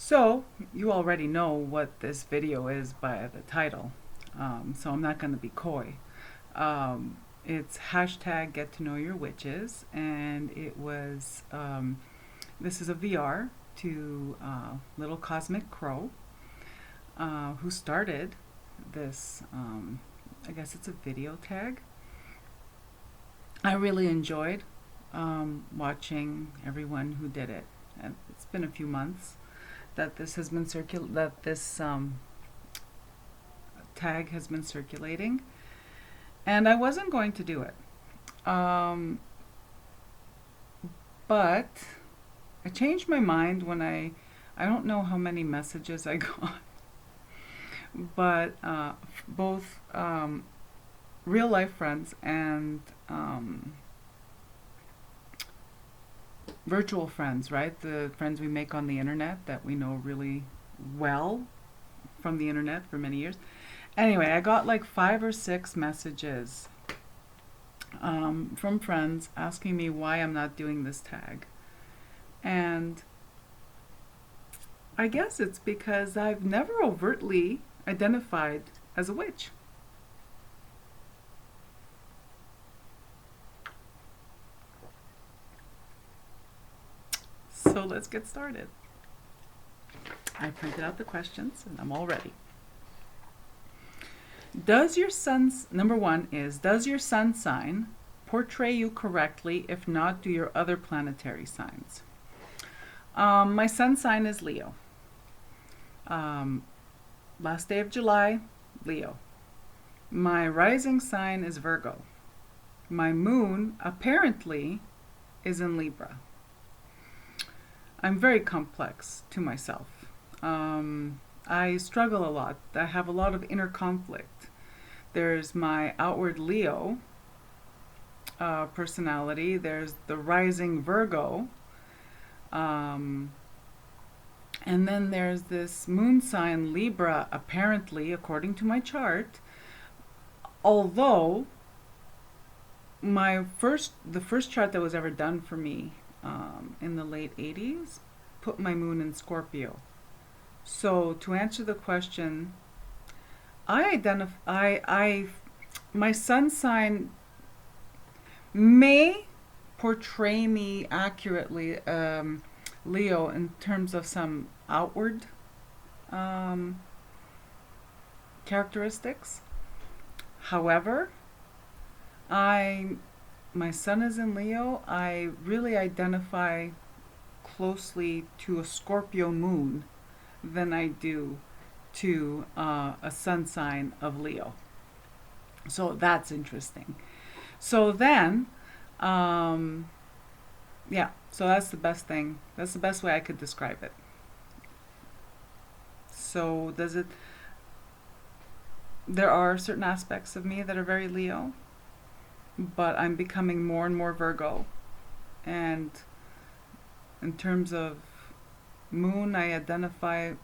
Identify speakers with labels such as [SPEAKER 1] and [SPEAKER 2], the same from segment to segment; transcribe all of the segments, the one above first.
[SPEAKER 1] So you already know what this video is by the title, so I'm not going to be coy. It's hashtag get to know your witches, and it was, this is a VR to Little Cosmic Crow, who started this, I guess it's a video tag. I really enjoyed watching everyone who did it. And it's been a few months that this has been tag has been circulating, and I wasn't going to do it, but I changed my mind when I don't know how many messages I got, but both real life friends and virtual friends, right? The friends we make on the internet that we know really well from the internet for many years. Anyway, I got like 5 or 6 messages from friends asking me why I'm not doing this tag. And I guess it's because I've never overtly identified as a witch. So let's get started. I printed out the questions and I'm all ready. Number one is, does your sun sign portray you correctly? If not, do your other planetary signs? My sun sign is Leo. Last day of July, Leo. My rising sign is Virgo. My moon apparently is in Libra. I'm very complex to myself. I struggle a lot. I have a lot of inner conflict. There's my outward Leo personality. There's the rising Virgo. And then there's this moon sign Libra, apparently, according to my chart. Although the first chart that was ever done for me in the late 80s put my moon in Scorpio. So to answer the question, my sun sign may portray me accurately, Leo, in terms of some outward characteristics. However, my sun is in Leo. I really identify closely to a Scorpio moon than I do to a sun sign of Leo. So that's interesting. So then, yeah, so that's the best thing. That's the best way I could describe it. So there are certain aspects of me that are very Leo, but I'm becoming more and more Virgo. And in terms of moon, I identify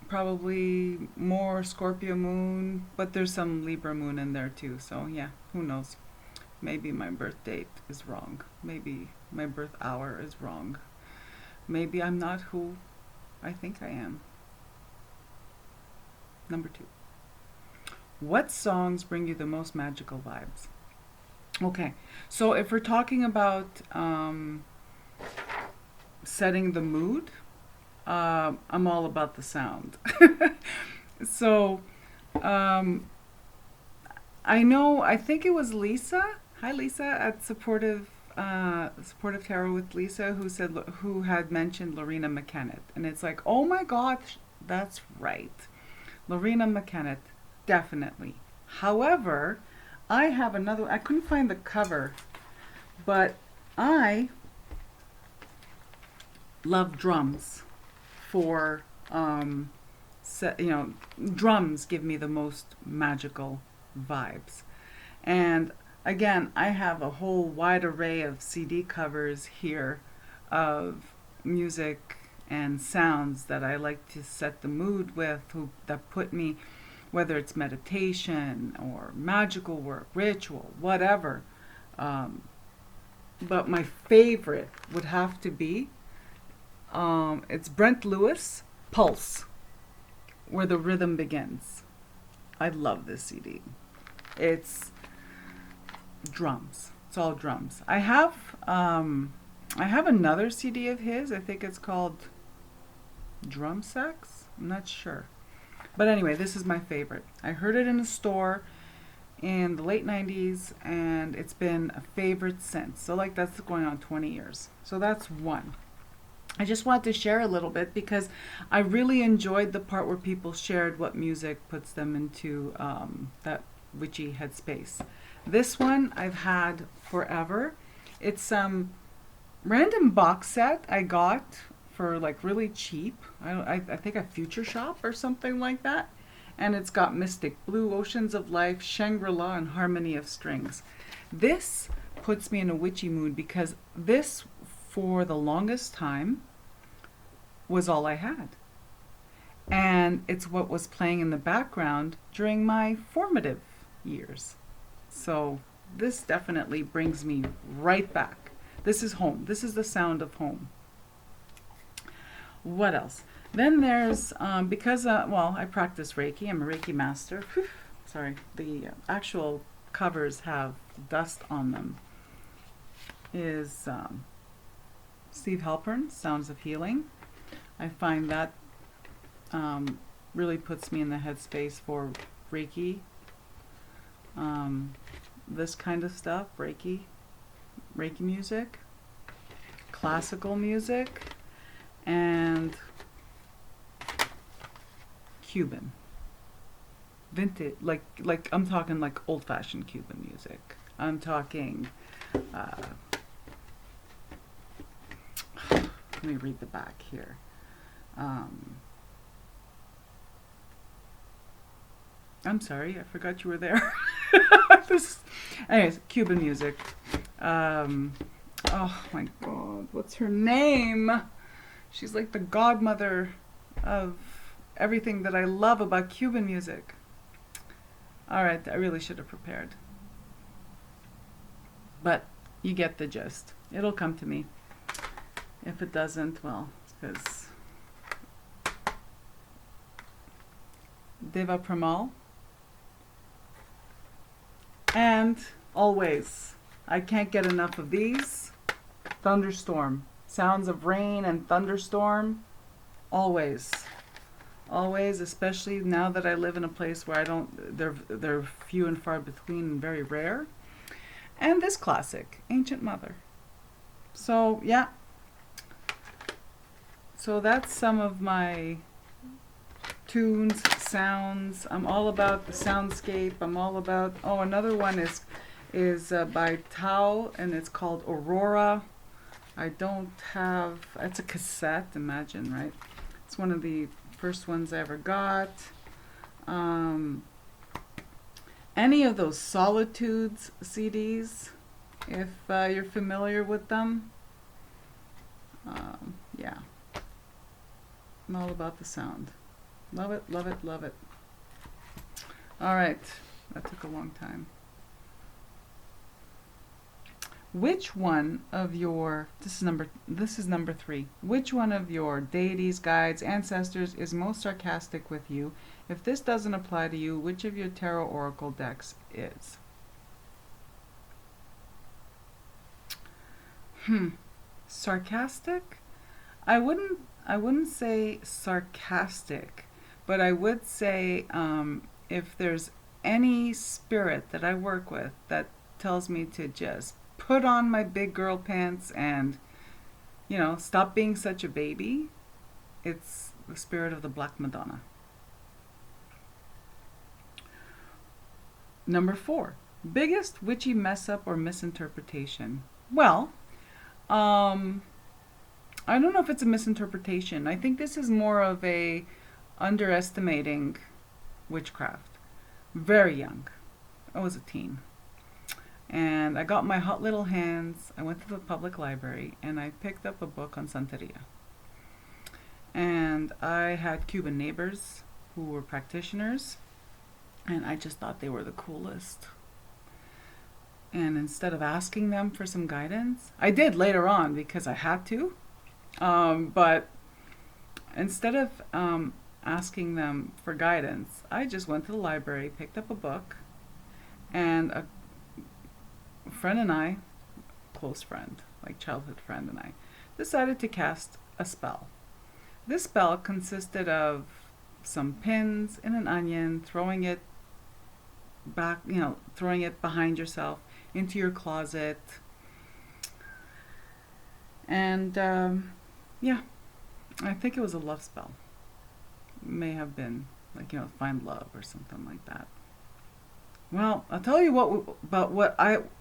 [SPEAKER 1] probably more Scorpio moon, but there's some Libra moon in there too. So yeah, who knows? Maybe my birth date is wrong. Maybe my birth hour is wrong. Maybe I'm not who I think I am. Number 2. What songs bring you the most magical vibes? Okay, so if we're talking about setting the mood, I'm all about the sound. So I think it was Lisa. Hi Lisa at Supportive Tarot with Lisa, who had mentioned Lorena McKennitt, and it's like, oh my gosh, that's right, Lorena McKennitt, definitely. However, I couldn't find the cover, but I love drums for, drums give me the most magical vibes. And again, I have a whole wide array of CD covers here of music and sounds that I like to set the mood with, that put me, whether it's meditation or magical work, ritual, whatever. But my favorite would have to be It's Brent Lewis, Pulse, Where the Rhythm Begins. I love this CD. It's drums. It's all drums. I have another CD of his. I think it's called Drum Sex. I'm not sure. But anyway, this is my favorite. I heard it in a store in the late 90s, and it's been a favorite since. So like that's going on 20 years. So that's one. I just wanted to share a little bit because I really enjoyed the part where people shared what music puts them into that witchy headspace. This one I've had forever. It's some random box set I got for like really cheap. I think a Future Shop or something like that. And it's got Mystic Blue, Oceans of Life, Shangri-La, and Harmony of Strings. This puts me in a witchy mood because this, for the longest time, was all I had. And it's what was playing in the background during my formative years. So this definitely brings me right back. This is home. This is the sound of home. What else? Then there's, because, well, I practice Reiki. I'm a Reiki master. Whew, sorry, the actual covers have dust on them. Is Steve Halpern, Sounds of Healing. I find that really puts me in the headspace for Reiki. This kind of stuff, Reiki music, classical music, and Cuban. Vintage, like I'm talking like old-fashioned Cuban music. I'm talking, let me read the back here. I'm sorry, I forgot you were there. Anyways, Cuban music. Oh my God, what's her name? She's like the godmother of everything that I love about Cuban music. All right, I really should have prepared. But you get the gist. It'll come to me. If it doesn't, well, because Deva Premal. And always, I can't get enough of these. Thunderstorm. Sounds of rain and thunderstorm. Always. Always, especially now that I live in a place where I don't, they're few and far between and very rare. And this classic, Ancient Mother. So, yeah. So that's some of my tunes, sounds. I'm all about the soundscape. I'm all about, oh, another one is by Tao, and it's called Aurora. I don't have, it's a cassette, imagine, right? It's one of the first ones I ever got. Any of those Solitudes CDs, if you're familiar with them. Yeah. I'm all about the sound. Love it, love it, love it. All right, that took a long time. Which one of your, this is number 3. Which one of your deities, guides, ancestors is most sarcastic with you? If this doesn't apply to you, which of your tarot oracle decks is? Sarcastic? I wouldn't say sarcastic, but I would say if there's any spirit that I work with that tells me to just put on my big girl pants and, you know, stop being such a baby, it's the spirit of the Black Madonna. Number 4, biggest witchy mess up or misinterpretation. Well, I don't know if it's a misinterpretation. I think this is more of a underestimating witchcraft. Very young. I was a teen. And I got my hot little hands. I went to the public library and I picked up a book on Santeria. And I had Cuban neighbors who were practitioners, and I just thought they were the coolest. And instead of asking them for some guidance, I did later on because I had to. But instead of asking them for guidance, I just went to the library, picked up a book, and a friend and I, close friend, like childhood friend and I, decided to cast a spell. This spell consisted of some pins and an onion, throwing it back, throwing it behind yourself into your closet. And yeah, I think it was a love spell. May have been like, find love or something like that. Well, I'll tell you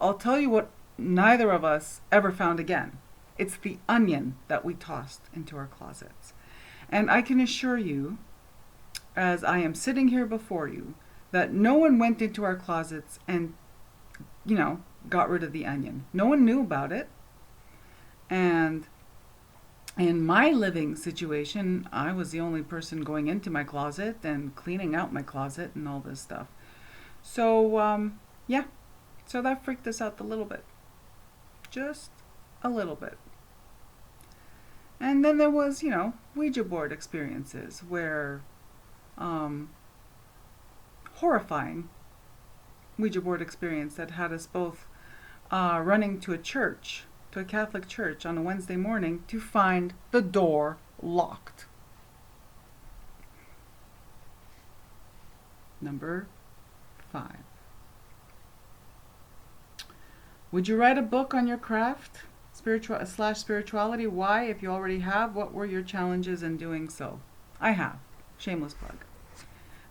[SPEAKER 1] I'll tell you what neither of us ever found again. It's the onion that we tossed into our closets. And I can assure you, as I am sitting here before you, that no one went into our closets and, got rid of the onion. No one knew about it. And in my living situation, I was the only person going into my closet and cleaning out my closet and all this stuff. So, yeah. So that freaked us out a little bit. Just a little bit. And then there was, Ouija board experiences where horrifying Ouija board experience that had us both running to a church, to a Catholic church on a Wednesday morning to find the door locked. Number 5. Would you write a book on your craft, spirituality? Why? If you already have, what were your challenges in doing so? I have. Shameless plug.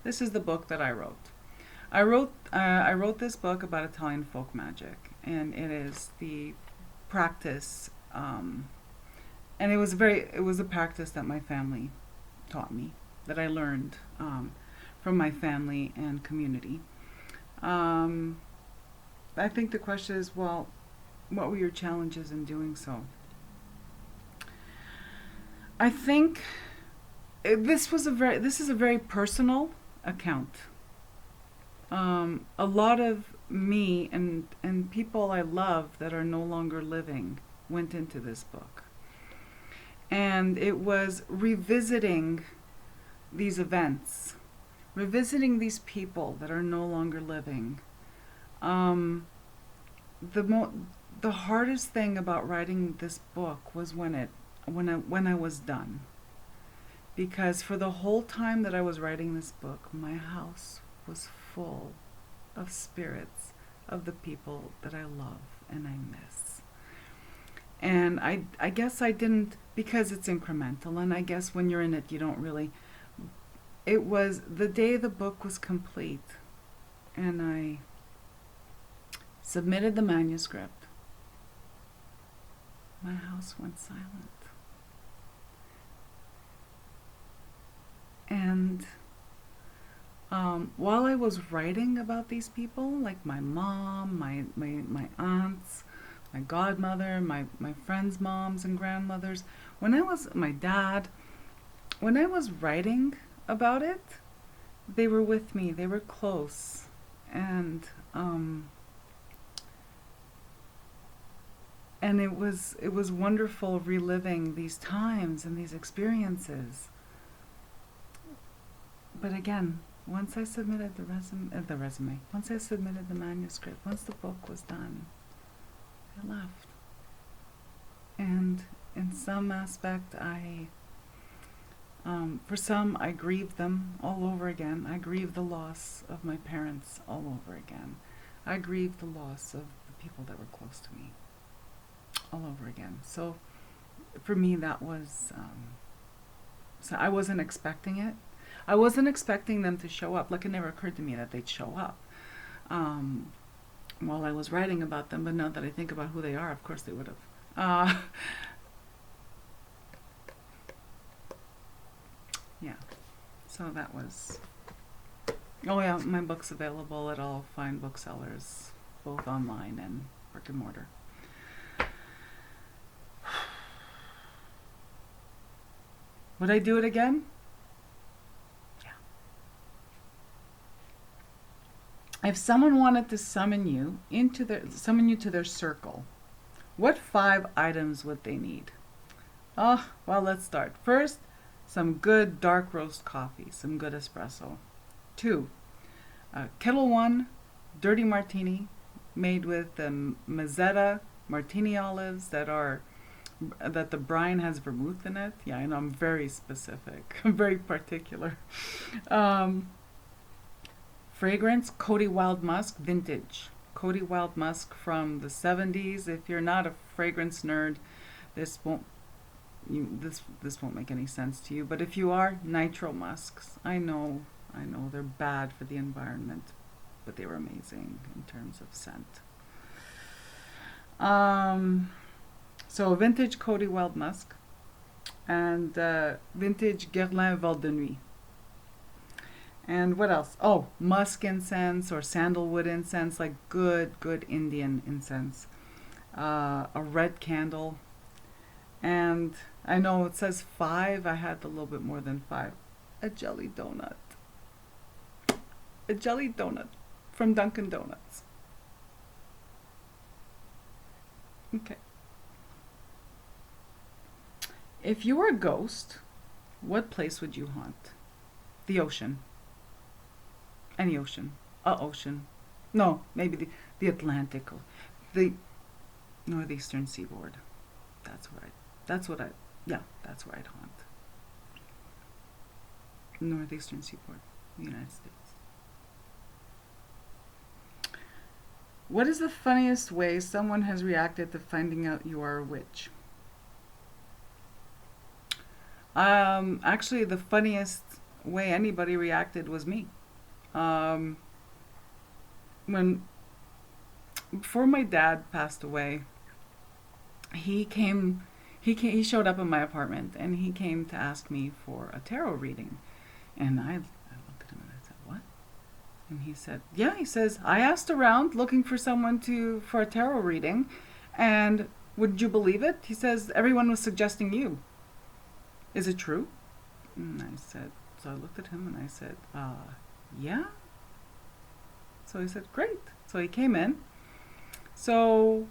[SPEAKER 1] This is the book that I wrote. I wrote this book about Italian folk magic, and it is the practice, and it was a practice that my family taught me, that I learned from my family and community. I think the question is, well, what were your challenges in doing so? I think this is a very personal account. A lot of me and people I love that are no longer living went into this book. And it was revisiting these events, revisiting these people that are no longer living. The hardest thing about writing this book was when I was done. Because for the whole time that I was writing this book, my house was full of spirits of the people that I love and I miss. And I guess I didn't, because it's incremental, and I guess when you're in it, you don't really. It was the day the book was complete, and I submitted the manuscript. My house went silent. And while I was writing about these people, like my mom, my aunts, my godmother, my friends' moms and grandmothers, my dad, when I was writing about it, they were with me, they were close, and it was wonderful reliving these times and these experiences. But again, once I submitted once I submitted the manuscript, once the book was done, I left. And in some aspect, for some, I grieved them all over again. I grieved the loss of my parents all over again. I grieved the loss of the people that were close to me all over again. So for me, that was, so I wasn't expecting it. I wasn't expecting them to show up. Like, it never occurred to me that they'd show up while I was writing about them. But now that I think about who they are, of course they would have. Yeah. So that was... Oh yeah, my book's available at all fine booksellers, both online and brick and mortar. Would I do it again? If someone wanted to summon you to their circle, what 5 items would they need? Oh, well, let's start. First, some good dark roast coffee, some good espresso. Two, Kettle One dirty martini made with the Mazzetta martini olives that the brine has vermouth in it. Yeah, I know, I'm very specific. I'm very particular. Um, Fragrance, Cody Wild Musk, vintage. Cody Wild Musk from the 70s. If you're not a fragrance nerd, this won't this won't make any sense to you. But if you are, nitro musks. I know they're bad for the environment, but they were amazing in terms of scent. So vintage Cody Wild Musk and vintage Guerlain Val de Nuit. And what else? Oh, musk incense or sandalwood incense, like good Indian incense. A red candle. And I know it says 5. I had a little bit more than 5. A jelly donut. A jelly donut from Dunkin' Donuts. Okay. If you were a ghost, what place would you haunt? The ocean. Any ocean. A ocean. No, maybe the Atlantic. The northeastern seaboard. That's where that's what I'd haunt. Northeastern seaboard, the United States. What is the funniest way someone has reacted to finding out you are a witch? Actually, the funniest way anybody reacted was me. Um, when before my dad passed away, he showed up in my apartment and he came to ask me for a tarot reading, and I looked at him and I said, "What?" And he said, "Yeah." He says, "I asked around looking for someone for a tarot reading, and would you believe it?" He says, "Everyone was suggesting you. Is it true?" And I said, so I looked at him and I said, yeah. So he said, "Great." So he came in. So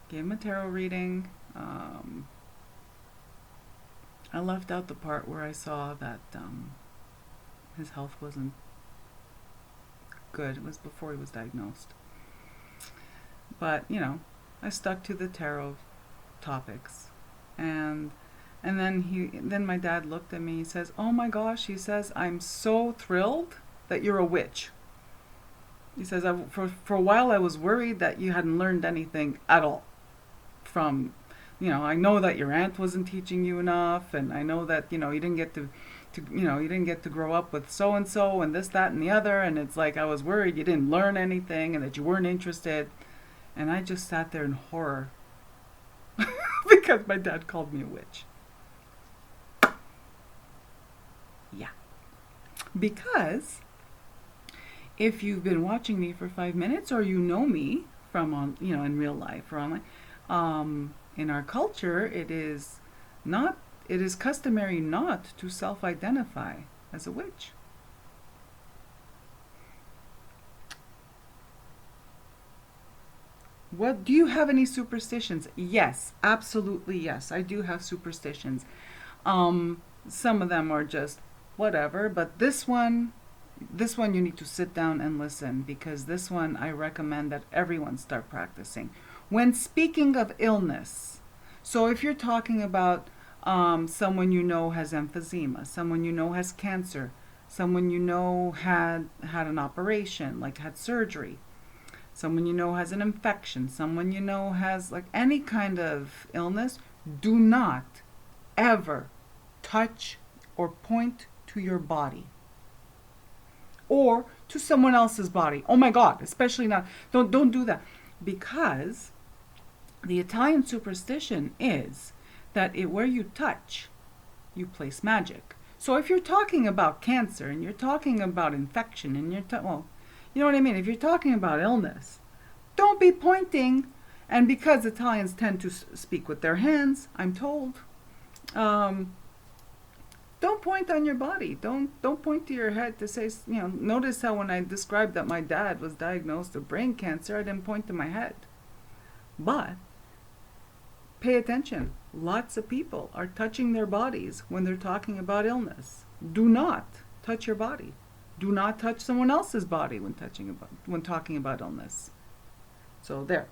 [SPEAKER 1] gave him a tarot reading. I left out the part where I saw that his health wasn't good. It was before he was diagnosed. But, I stuck to the tarot topics. And then my dad looked at me. He says, "Oh my gosh," he says, "I'm so thrilled that you're a witch." He says, for a while I was worried that you hadn't learned anything at all from, I know that your aunt wasn't teaching you enough, and I know that, you didn't get to you didn't get to grow up with so and so and this, that, and the other, and it's like I was worried you didn't learn anything and that you weren't interested. And I just sat there in horror because my dad called me a witch. Yeah. Because if you've been watching me for 5 minutes, or you know me from in real life or online, in our culture, it is customary not to self-identify as a witch. What do you have any superstitions? Yes, absolutely yes. I do have superstitions. Some of them are just whatever, but this one you need to sit down and listen, because this one I recommend that everyone start practicing. When speaking of illness, so if you're talking about someone you know has emphysema, someone you know has cancer, someone you know had an operation, like had surgery, someone you know has an infection, someone you know has like any kind of illness, do not ever touch or point to your body or to someone else's body. Oh my God, especially not. Don't do that, because the Italian superstition is that where you touch, you place magic. So if you're talking about cancer and you're talking about infection and you know what I mean? If you're talking about illness, don't be pointing. And because Italians tend to speak with their hands, I'm told, don't point on your body. Don't point to your head to say, notice how when I described that my dad was diagnosed with brain cancer, I didn't point to my head. But pay attention. Lots of people are touching their bodies when they're talking about illness. Do not touch your body. Do not touch someone else's body when talking about illness. So there.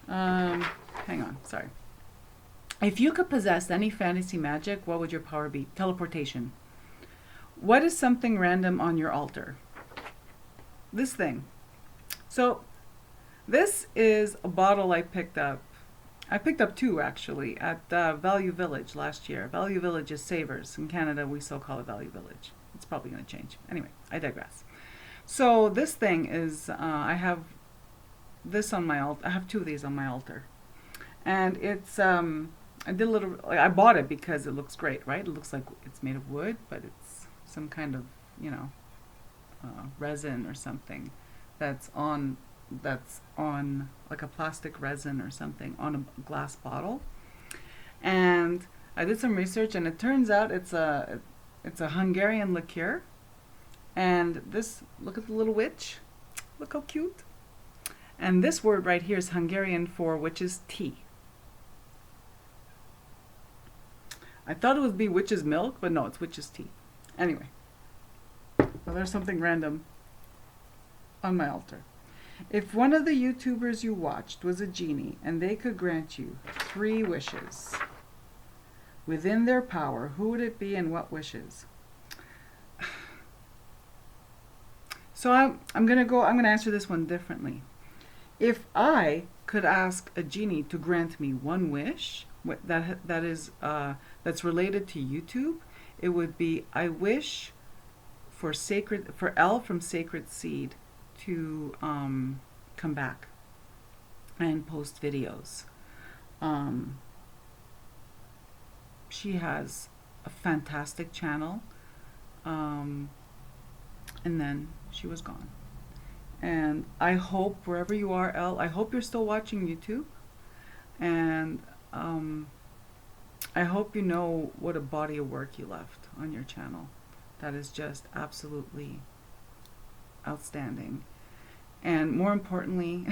[SPEAKER 1] Hang on, sorry. If you could possess any fantasy magic, what would your power be? Teleportation. What is something random on your altar? This thing. So this is a bottle I picked up. I picked up two actually at Value Village last year. Value Village is Savers. In Canada we still call it Value Village. It's probably going to change. Anyway, I digress. So this thing is, I have this on my altar. I have two of these on my altar. And it's, I bought it because it looks great, right? It looks like it's made of wood, but it's some kind of, resin or something that's on like a plastic resin or something on a glass bottle. And I did some research, and it turns out it's a Hungarian liqueur. And this, look at the little witch. Look how cute. And this word right here is Hungarian for witch's tea. I thought it would be witch's milk, but no, it's witch's tea. Anyway, so there's something random on my altar. If one of the YouTubers you watched was a genie and they could grant you 3 wishes within their power, who would it be and what wishes? So I'm gonna answer this one differently. If I could ask a genie to grant me one wish that's related to YouTube, it would be, I wish for Elle from Sacred Seed to come back and post videos. She has a fantastic channel, and then she was gone. And I hope, wherever you are, Elle, I hope you're still watching YouTube, and I hope you know what a body of work you left on your channel. That is just absolutely outstanding. And more importantly,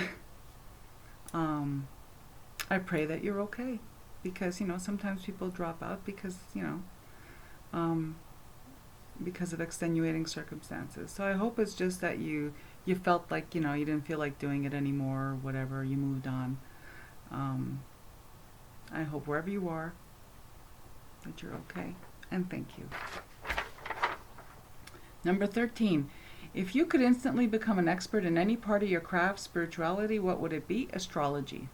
[SPEAKER 1] I pray that you're okay, because sometimes people drop out because because of extenuating circumstances. So I hope it's just that you felt like you didn't feel like doing it anymore, or whatever, you moved on. I hope wherever you are that you're okay, and thank you. Number 13. If you could instantly become an expert in any part of your craft, spirituality, what would it be? Astrology.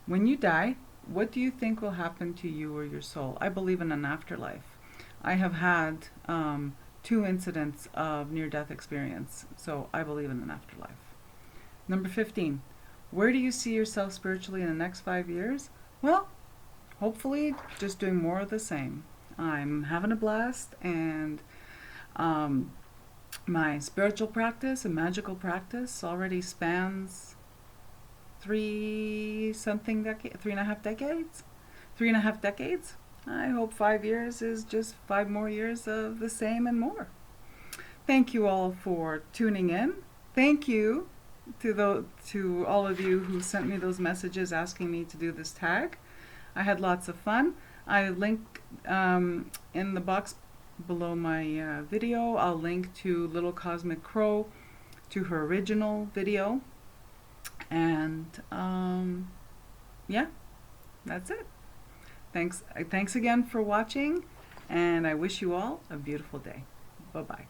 [SPEAKER 1] When you die, what do you think will happen to you or your soul? I believe in an afterlife. I have had 2 incidents of near-death experience, so I believe in an afterlife. Number 15. Where do you see yourself spiritually in the next 5 years? Well, hopefully just doing more of the same. I'm having a blast, and my spiritual practice and magical practice already spans 3.5 decades. 3.5 decades. I hope 5 years is just 5 more years of the same and more. Thank you all for tuning in. Thank you to all of you who sent me those messages asking me to do this tag. I had lots of fun. I link in the box below my video. I'll link to Little Cosmic Crow, to her original video, and yeah, that's it. Thanks again for watching, and I wish you all a beautiful day. Bye-bye.